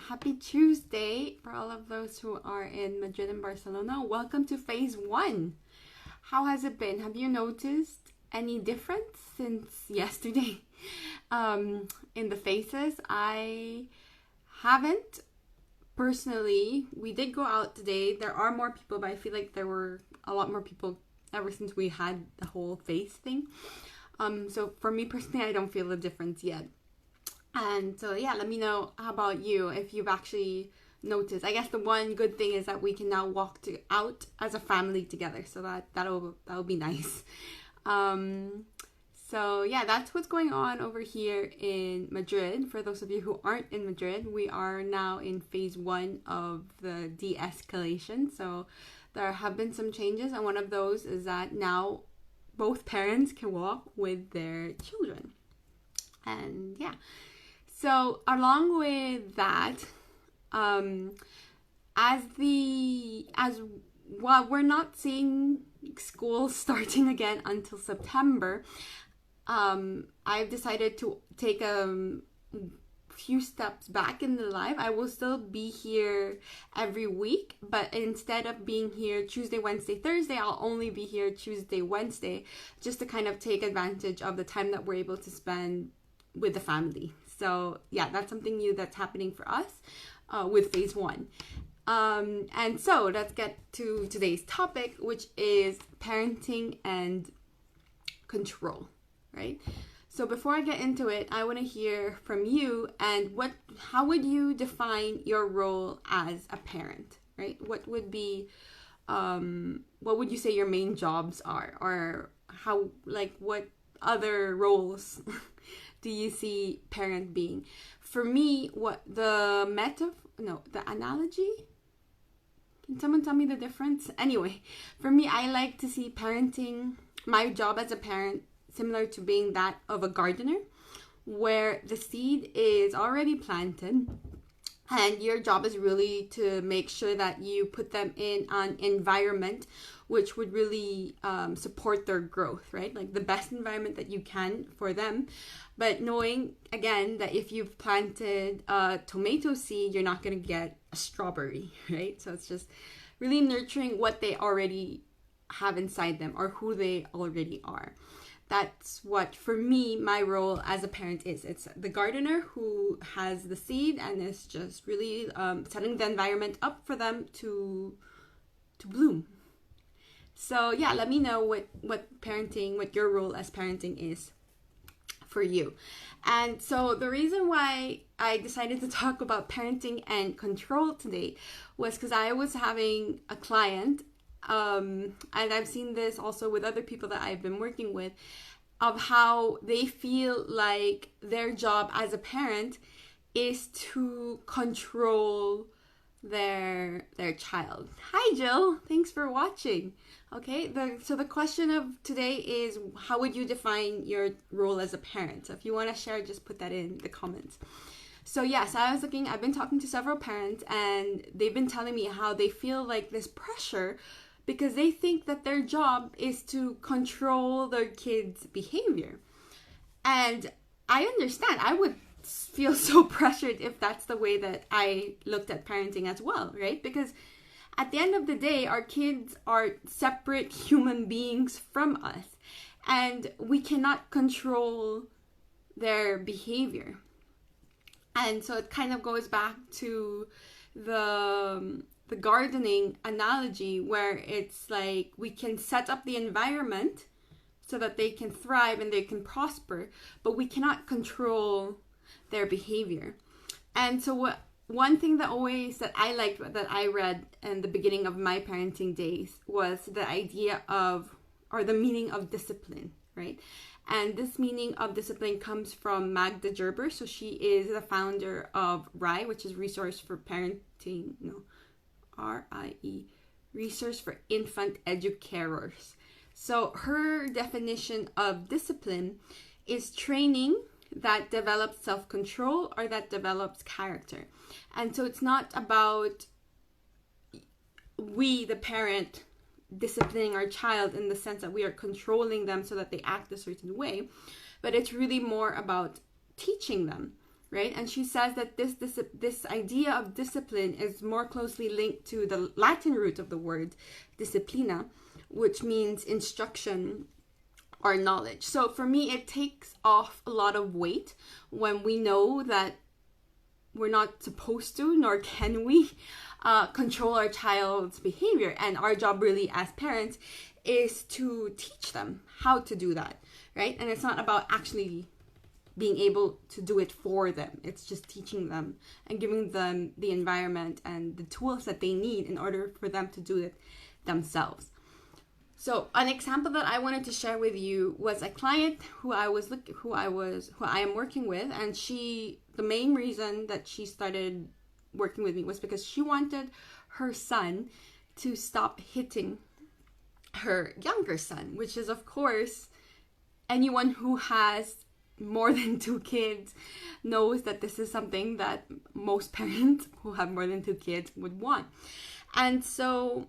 Happy Tuesday for all of those who are in Madrid and Barcelona. Welcome to phase 1. How has it been? Have you noticed any difference since yesterday in the faces? I haven't personally. We did go out today. There are more people, but I feel like there were a lot more people ever since we had the whole face thing. So for me personally, I don't feel a difference yet. And so yeah, let me know, how about you, if you've actually noticed. I guess the one good thing is that we can now walk out as a family together, so that'll be nice. So yeah, that's what's going on over here in Madrid. For those of you who aren't in Madrid, we are now in phase 1 of the de-escalation. So there have been some changes, and one of those is that now both parents can walk with their children. And yeah, so along with that, as we're not seeing school starting again until September, I've decided to take a few steps back in the life. I will still be here every week, but instead of being here Tuesday, Wednesday, Thursday, I'll only be here Tuesday, Wednesday, just to kind of take advantage of the time that we're able to spend with the family. So yeah, that's something new that's happening for us with phase 1. And so let's get to today's topic, which is parenting and control, right? So before I get into it, I want to hear from you, and how would you define your role as a parent, right? What would you say your main jobs are, or what other roles do you see parent being? For me, the analogy? Can someone tell me the difference? Anyway, for me, I like to see parenting, my job as a parent, similar to being that of a gardener, where the seed is already planted and your job is really to make sure that you put them in an environment which would really support their growth, right? Like the best environment that you can for them. But knowing, again, that if you've planted a tomato seed, you're not going to get a strawberry, right? So it's just really nurturing what they already have inside them or who they already are. That's what, for me, my role as a parent is. It's the gardener who has the seed and is just really setting the environment up for them to bloom. So yeah, let me know what your role as parenting is for you. And so the reason why I decided to talk about parenting and control today was because I was having a client, and I've seen this also with other people that I've been working with, of how they feel like their job as a parent is to control their child. Hi Jill, thanks for watching. Okay, so the question of today is, how would you define your role as a parent? So if you want to share, just put that in the comments. So yes, I've been talking to several parents, and they've been telling me how they feel like this pressure because they think that their job is to control their kids' behavior. And I understand. I would feel so pressured if that's the way that I looked at parenting as well, right? Because at the end of the day, our kids are separate human beings from us, and we cannot control their behavior. And so it kind of goes back to the gardening analogy, where it's like we can set up the environment so that they can thrive and they can prosper, but we cannot control their behavior. And so one thing that I liked that I read in the beginning of my parenting days was the idea of, or the meaning of discipline, right? And this meaning of discipline comes from Magda Gerber. So she is the founder of RIE, which is Resource for Parenting, RIE, Resource for Infant Educators. So her definition of discipline is training that develops self-control or that develops character. And so it's not about we, the parent, disciplining our child in the sense that we are controlling them so that they act a certain way, but it's really more about teaching them right? And she says that this idea of discipline is more closely linked to the Latin root of the word disciplina, which means instruction or knowledge. So for me, it takes off a lot of weight when we know that we're not supposed to, nor can we, control our child's behavior. And our job really as parents is to teach them how to do that, right? And it's not about actually being able to do it for them. It's just teaching them and giving them the environment and the tools that they need in order for them to do it themselves. So an example that I wanted to share with you was a client who I am working with, and the main reason that she started working with me was because she wanted her son to stop hitting her younger son, which is, of course, anyone who has more than 2 kids knows that this is something that most parents who have more than 2 kids would want. And so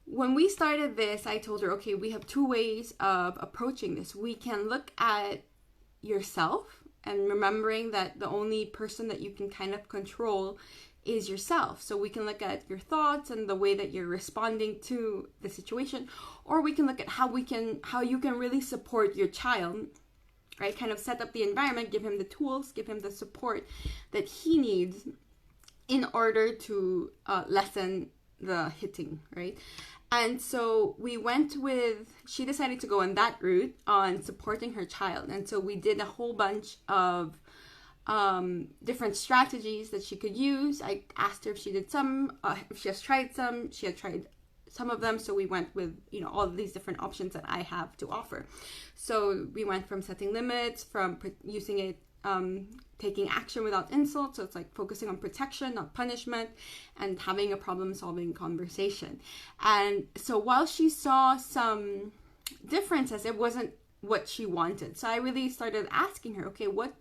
when we started this, I told her, okay, we have 2 ways of approaching this. We can look at yourself and remembering that the only person that you can kind of control is yourself. So we can look at your thoughts and the way that you're responding to the situation, or we can look at how you can really support your child, right? Kind of set up the environment, give him the tools, give him the support that he needs in order to lessen the hitting, right? And so she decided to go on that route on supporting her child. And so we did a whole bunch of different strategies that she could use. I asked her if she did some, if she has tried some. She had tried some of them. So we went with, all of these different options that I have to offer. So we went from setting limits, from using it, taking action without insult. So it's like focusing on protection, not punishment, and having a problem-solving conversation. And so while she saw some differences, it wasn't what she wanted. So I really started asking her, okay, what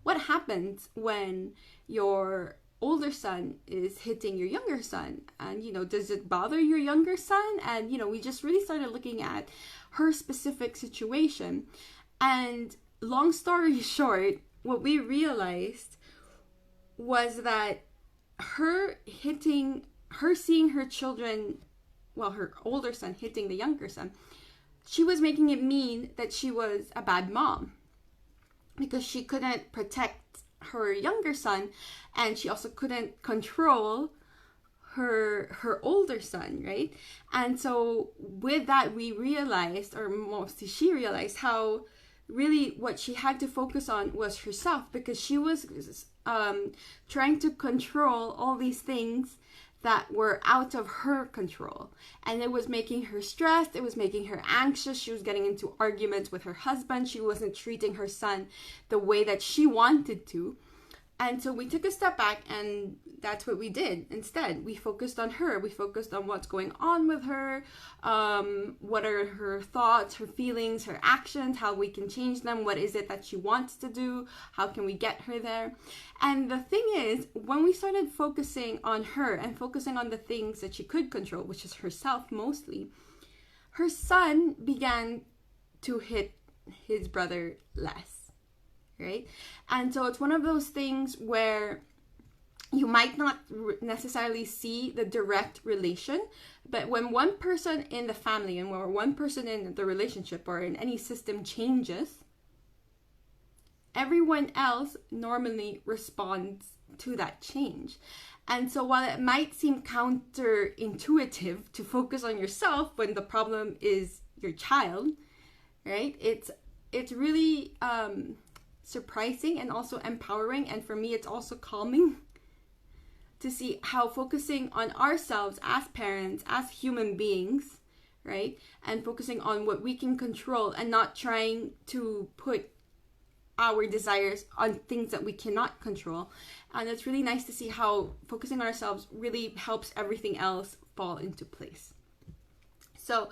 happens when your older son is hitting your younger son? And, does it bother your younger son? And, we just really started looking at her specific situation. And long story short, what we realized was that her seeing her children, her older son hitting the younger son, she was making it mean that she was a bad mom because she couldn't protect her younger son, and she also couldn't control her older son, right? And so with that, we realized, or mostly she realized, how really what she had to focus on was herself, because she was trying to control all these things that were out of her control, and it was making her stressed, it was making her anxious. She was getting into arguments with her husband. She wasn't treating her son the way that she wanted to. And so we took a step back, and that's what we did instead. We focused on her. We focused on what's going on with her, what are her thoughts, her feelings, her actions, how we can change them, what is it that she wants to do, how can we get her there. And the thing is, when we started focusing on her and focusing on the things that she could control, which is herself mostly, her son began to hit his brother less. Right? And so it's one of those things where you might not necessarily see the direct relation, but when one person in the family and when one person in the relationship or in any system changes, everyone else normally responds to that change. And so while it might seem counterintuitive to focus on yourself when the problem is your child, right? It's really surprising and also empowering, and for me it's also calming to see how focusing on ourselves as parents, as human beings, right, and focusing on what we can control and not trying to put our desires on things that we cannot control. And it's really nice to see how focusing on ourselves really helps everything else fall into place. So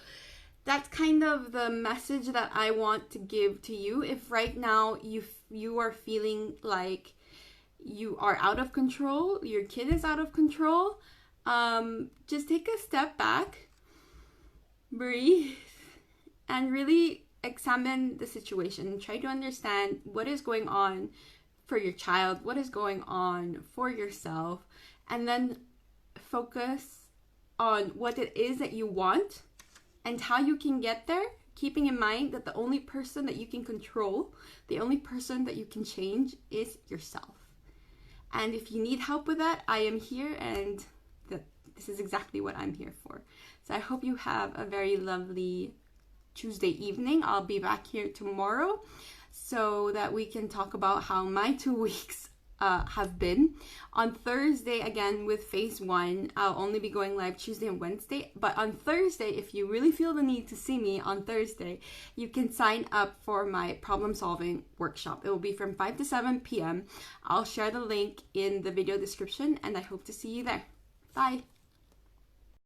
that's kind of the message that I want to give to you. If right now you are feeling like you are out of control, your kid is out of control, just take a step back, breathe, and really examine the situation and try to understand what is going on for your child, what is going on for yourself, and then focus on what it is that you want and how you can get there, keeping in mind that the only person that you can control, the only person that you can change is yourself. And if you need help with that, I am here, and this is exactly what I'm here for. So I hope you have a very lovely Tuesday evening. I'll be back here tomorrow so that we can talk about how my 2 weeks have been. On Thursday, again with phase 1, I'll only be going live Tuesday and Wednesday. But on Thursday, if you really feel the need to see me on Thursday, you can sign up for my problem solving workshop. It will be from 5 to 7 p.m. I'll share the link in the video description, and I hope to see you there. Bye.